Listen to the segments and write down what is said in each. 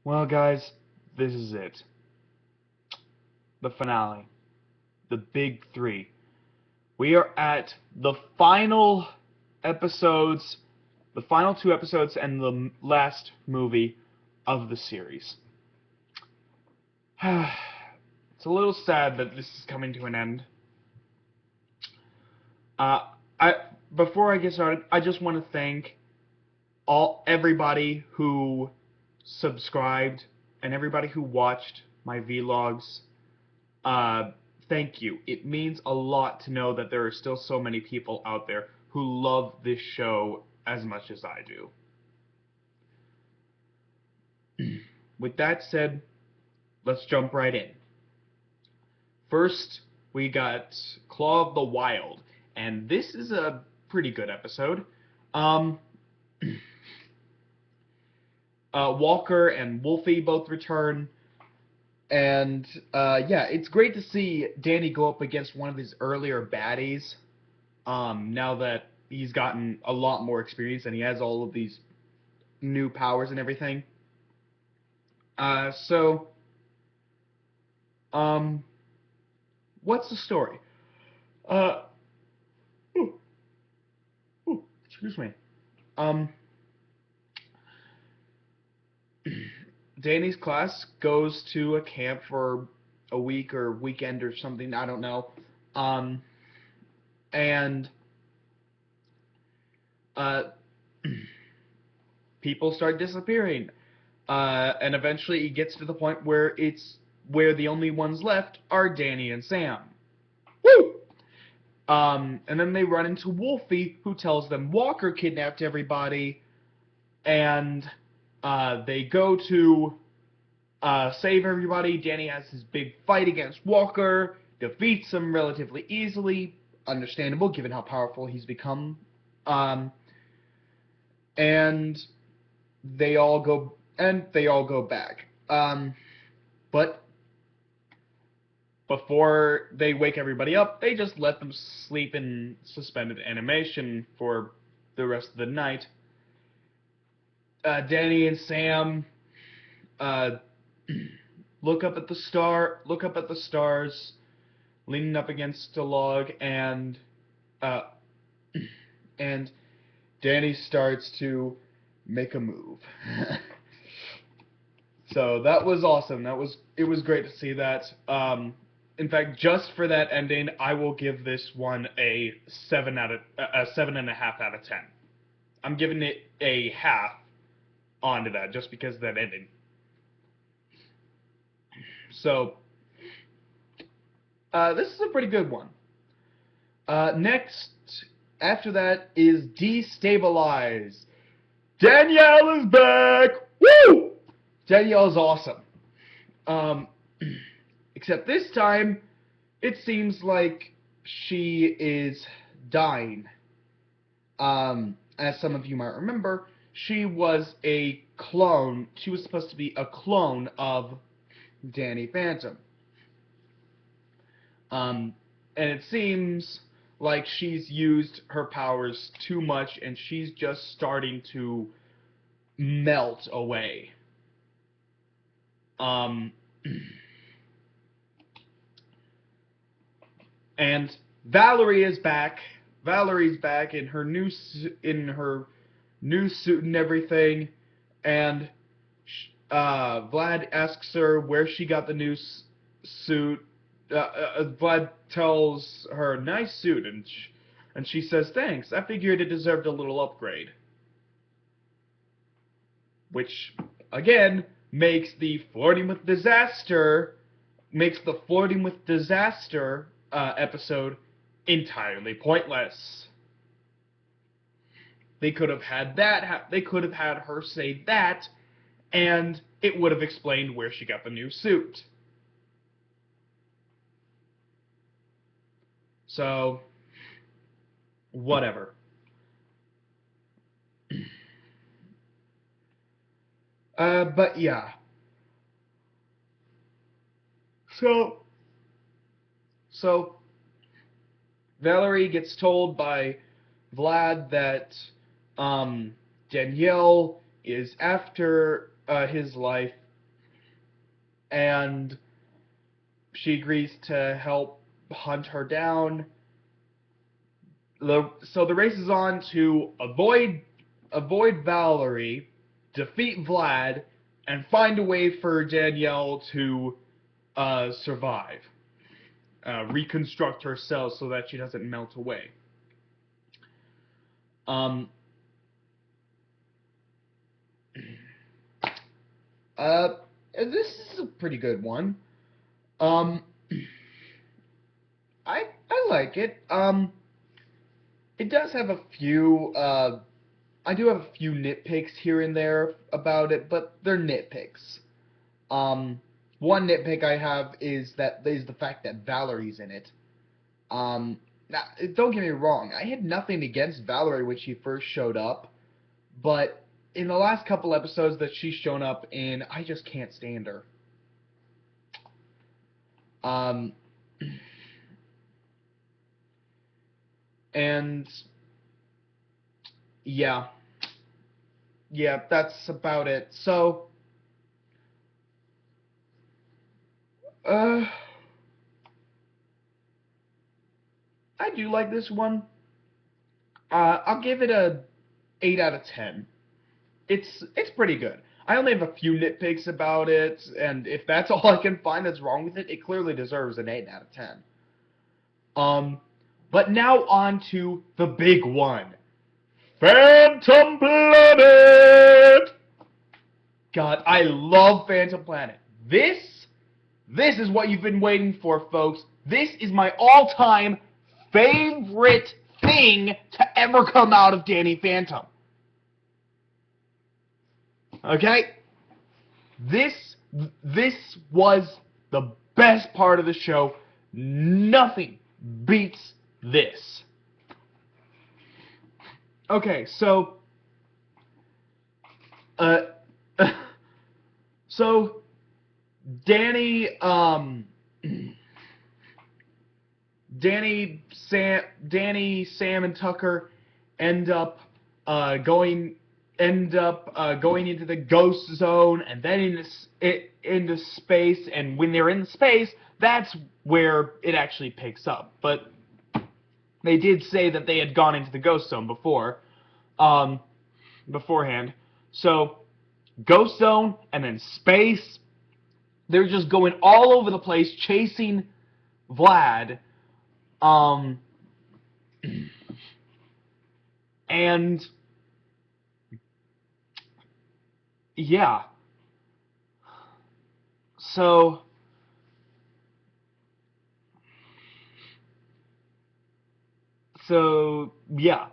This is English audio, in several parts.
Well, guys, this is it. The finale. The big three. We are at the final episodes, the final two episodes, and the last movie of the series. It's a little sad that this is coming to an end. Uh, I Before I get started, I just want to thank everybody who subscribed and everybody who watched my vlogs. Uh, Thank you. It means a lot to know that there are still so many people out there who love this show as much as I do. With that said, let's jump right in. First, we got Claw of the Wild, and this is a pretty good episode. Um, Walker and Wolfie both return. And, yeah, it's great to see Danny go up against one of his earlier baddies, now that he's gotten a lot more experience and he has all of these new powers and everything. So, what's the story? Uh, ooh, Excuse me. Um, Danny's class goes to a camp for a week or weekend or something, I don't know. Um, and uh, people start disappearing. And eventually it gets to the point where the only ones left are Danny and Sam. Woo! And then they run into Wolfie, who tells them Walker kidnapped everybody, and they go to save everybody. Danny has his big fight against Walker, defeats him relatively easily, understandable given how powerful he's become. And they all go back. But before they wake everybody up, they just let them sleep in suspended animation for the rest of the night. Danny and Sam look up at the stars, leaning up against a log, and and Danny starts to make a move. So that was awesome. It was great to see that. In fact, just for that ending, I will give this one a 7.5 out of 10. I'm giving it a half onto that just because of that ending. So this is a pretty good one. Next, after that, is Destabilize. Danielle is back! Woo! Danielle's awesome. Except this time, it seems like she is dying. As some of you might remember, she was a clone. She was supposed to be a clone of Danny Phantom. And it seems like she's used her powers too much and she's just starting to melt away. And Valerie is back. Valerie's back in her new suit and everything. And Vlad asks her where she got the new suit. Vlad tells her, "Nice suit," and she says, "Thanks. I figured it deserved a little upgrade." Which, again, makes the flirting with disaster episode entirely pointless. They could have had that. They could have had her say that, and it would have explained where she got the new suit. So, whatever. But yeah. So, Valerie gets told by Vlad that Danielle is after his life and she agrees to help hunt her down. So the race is on to avoid Valerie, defeat Vlad, and find a way for Danielle to survive, reconstruct her cells so that she doesn't melt away. Um, this is a pretty good one. Um, I like it. It does have a few. I do have a few nitpicks here and there about it, but they're nitpicks. One nitpick I have is the fact that Valerie's in it. Now, don't get me wrong, I had nothing against Valerie when she first showed up, but in the last couple episodes that she's shown up in, I just can't stand her. And yeah, that's about it. So, uh, I do like this one. I'll give it a 8 out of 10. It's pretty good. I only have a few nitpicks about it, and if that's all I can find that's wrong with it, it clearly deserves an 8 out of 10. But now on to the big one. Phantom Planet! God, I love Phantom Planet. This is what you've been waiting for, folks. This is my all-time favorite thing to ever come out of Danny Phantom. Okay? This was the best part of the show. Nothing beats this. Okay, so so Danny Sam, and Tucker end up going into the ghost zone and then into space. And when they're in space, that's where it actually picks up. But they did say that they had gone into the ghost zone beforehand. So ghost zone and then space. They're just going all over the place chasing Vlad. And yeah. So yeah.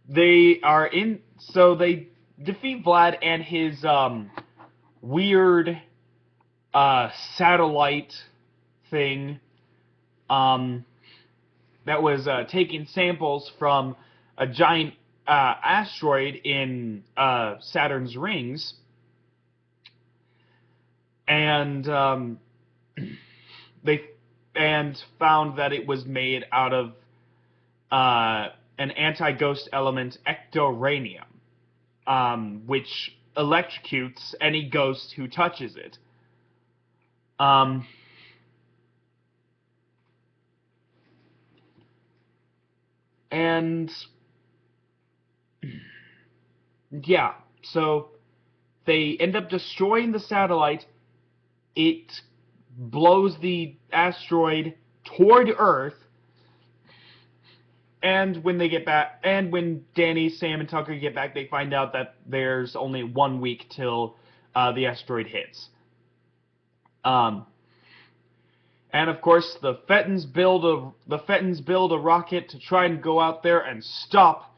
They are in. So they defeat Vlad and his weird satellite thing. That was taking samples from a giant asteroid in Saturn's rings, and they found that it was made out of an anti-ghost element, ectoranium, which electrocutes any ghost who touches it. And yeah, so they end up destroying the satellite. It blows the asteroid toward Earth. And when they get back, and when Danny, Sam, and Tucker get back, they find out that there's only 1 week till the asteroid hits. And of course, the Fettons build a rocket to try and go out there and stop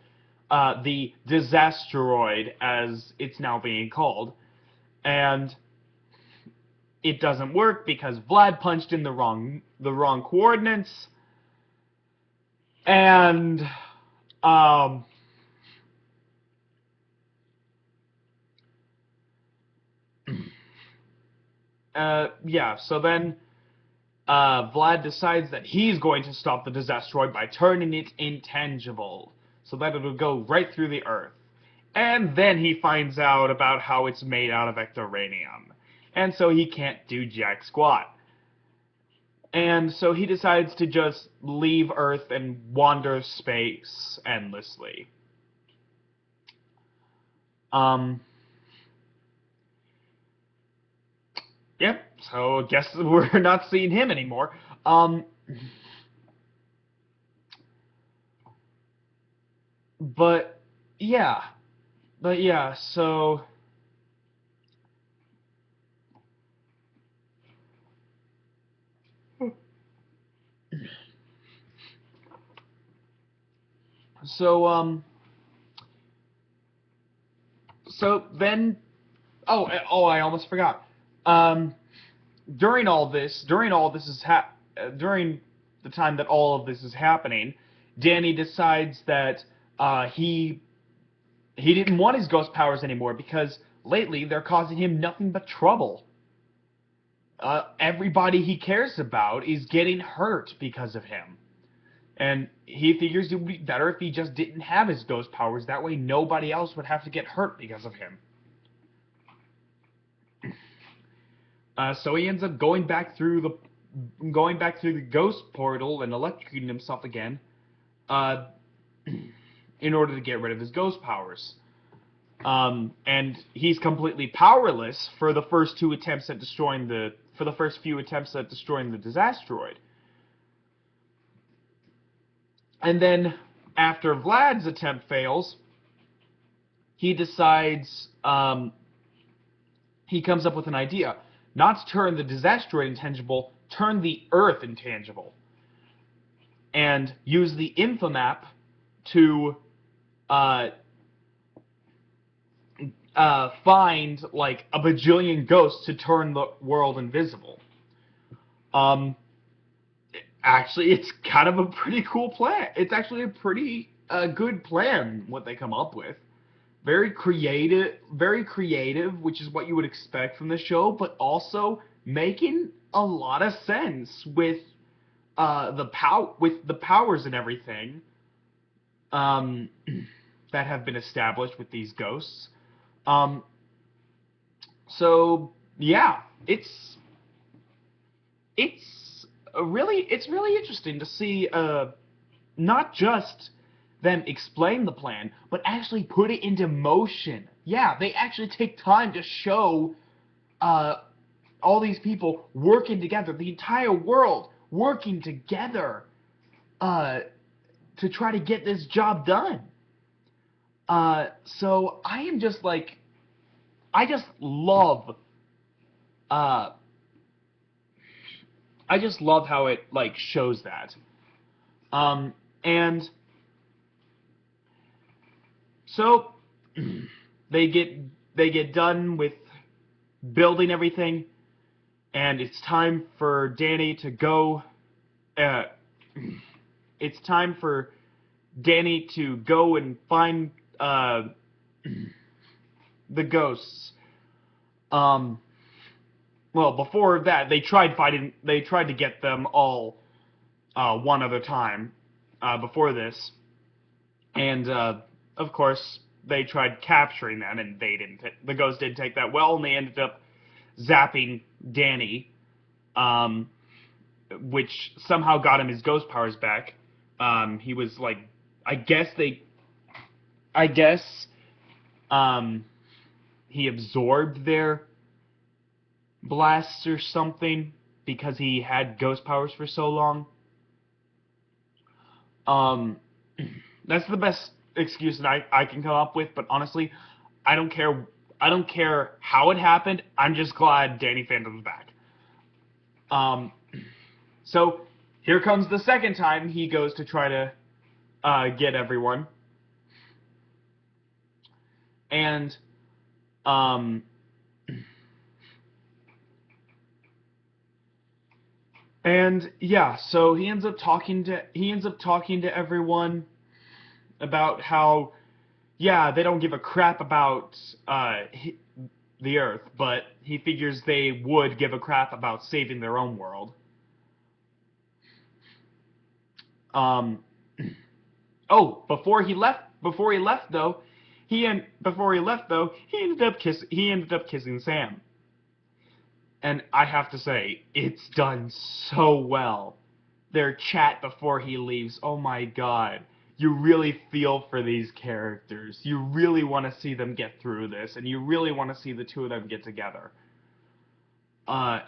the disasteroid, as it's now being called. And it doesn't work because Vlad punched in the wrong coordinates. And yeah, so then Vlad decides that he's going to stop the disasteroid by turning it intangible, so that it'll go right through the Earth. And then he finds out about how it's made out of ectoranium. and so he can't do jack squat. And so he decides to just leave Earth and wander space endlessly. Um, yep, so I guess we're not seeing him anymore. Um, but yeah, so so so then I almost forgot. Um, during the time that all of this is happening, Danny decides that he didn't want his ghost powers anymore because lately they're causing him nothing but trouble. Everybody he cares about is getting hurt because of him. And he figures it would be better if he just didn't have his ghost powers. That way nobody else would have to get hurt because of him. So he ends up going back through the ghost portal and electrocuting himself again, uh, in order to get rid of his ghost powers. And he's completely powerless for the first few attempts at destroying the disasteroid. And then after Vlad's attempt fails, he decides he comes up with an idea. Not to turn the disasteroid intangible, turn the Earth intangible. And use the infomap to find like a bajillion ghosts to turn the world invisible. Actually, it's kind of a pretty cool plan. It's actually a pretty good plan what they come up with. Very creative, which is what you would expect from the show, but also making a lot of sense with the powers and everything um, that have been established with these ghosts. Um, so yeah, it's really interesting to see not just them explain the plan, but actually put it into motion. Yeah, they actually take time to show all these people working together, the entire world working together to try to get this job done. So I am just like, I just love, uh, I just love how it like shows that. And so they get they get done with building everything, and it's time for Danny to go. Uh, it's time for Danny to go and find the ghosts. Um, well, before that, they tried fighting. They tried to get them all one other time before this, and of course they tried capturing them, and they didn't. The ghosts didn't take that well, and they ended up zapping Danny, um, which somehow got him his ghost powers back. He was like, I guess, he absorbed their blasts or something because he had ghost powers for so long. Um, that's the best excuse that I can come up with, but honestly, I don't care. I don't care how it happened. I'm just glad Danny Phantom's back. So here comes the second time he goes to try to get everyone, and um, and yeah, so he ends up talking to everyone about how, yeah, they don't give a crap about the Earth, but he figures they would give a crap about saving their own world. Um, oh, before he left though, he ended up kissing Sam. And I have to say, it's done so well. Their chat before he leaves, oh my god. You really feel for these characters. You really want to see them get through this, and you really want to see the two of them get together.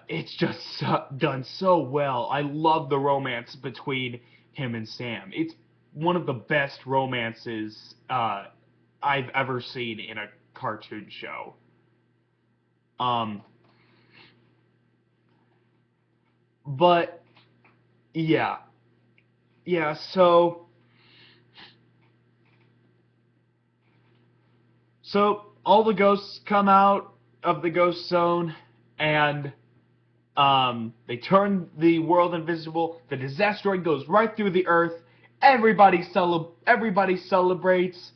It's just done so well. I love the romance between him and Sam. It's one of the best romances I've ever seen in a cartoon show. Um, but yeah, yeah. So all the ghosts come out of the ghost zone, and they turn the world invisible. The disasteroid goes right through the earth. Everybody celebrates,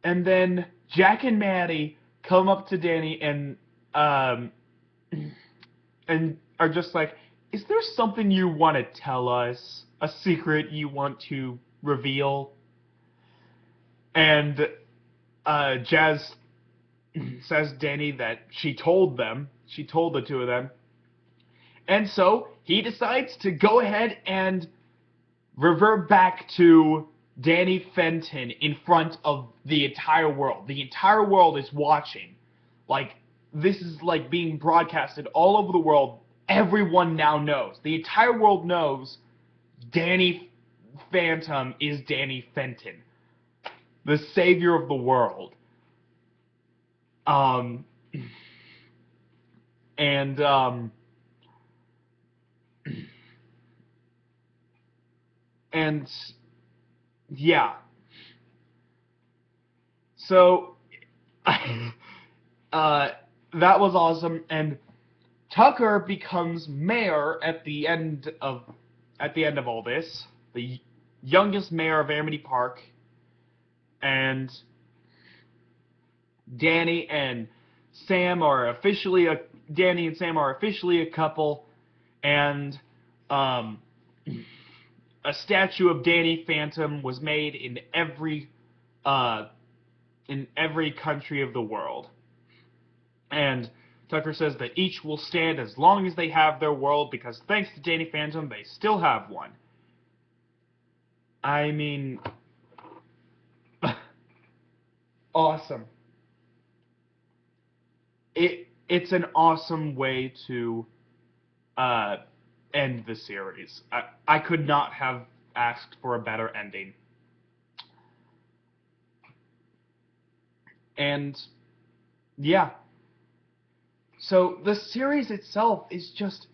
and then Jack and Maddie come up to Danny um, and are just like, "Is there something you want to tell us? A secret you want to reveal?" And Jazz says Danny that she told them. She told the two of them. And so he decides to go ahead and revert back to Danny Fenton in front of the entire world. The entire world is watching. Like, this is like being broadcasted all over the world. Everyone now knows. The entire world knows Danny Phantom is Danny Fenton, the savior of the world. Um, and and yeah. So that was awesome, and Tucker becomes mayor at the end of all this, the youngest mayor of Amity Park, and Danny and Sam are officially a couple, and a statue of Danny Phantom was made uh, in every country of the world. And Tucker says that each will stand as long as they have their world, because thanks to Danny Phantom, they still have one. I mean, awesome. It's an awesome way to end the series. I could not have asked for a better ending. And yeah. So the series itself is just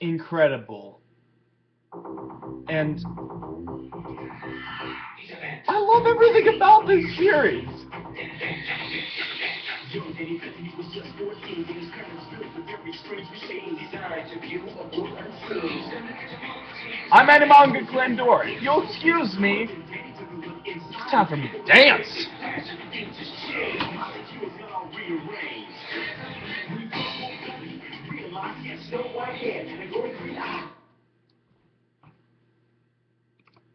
incredible. And I love everything about this series. I'm Animanga Glendor. If you'll excuse me, it's time for me to dance.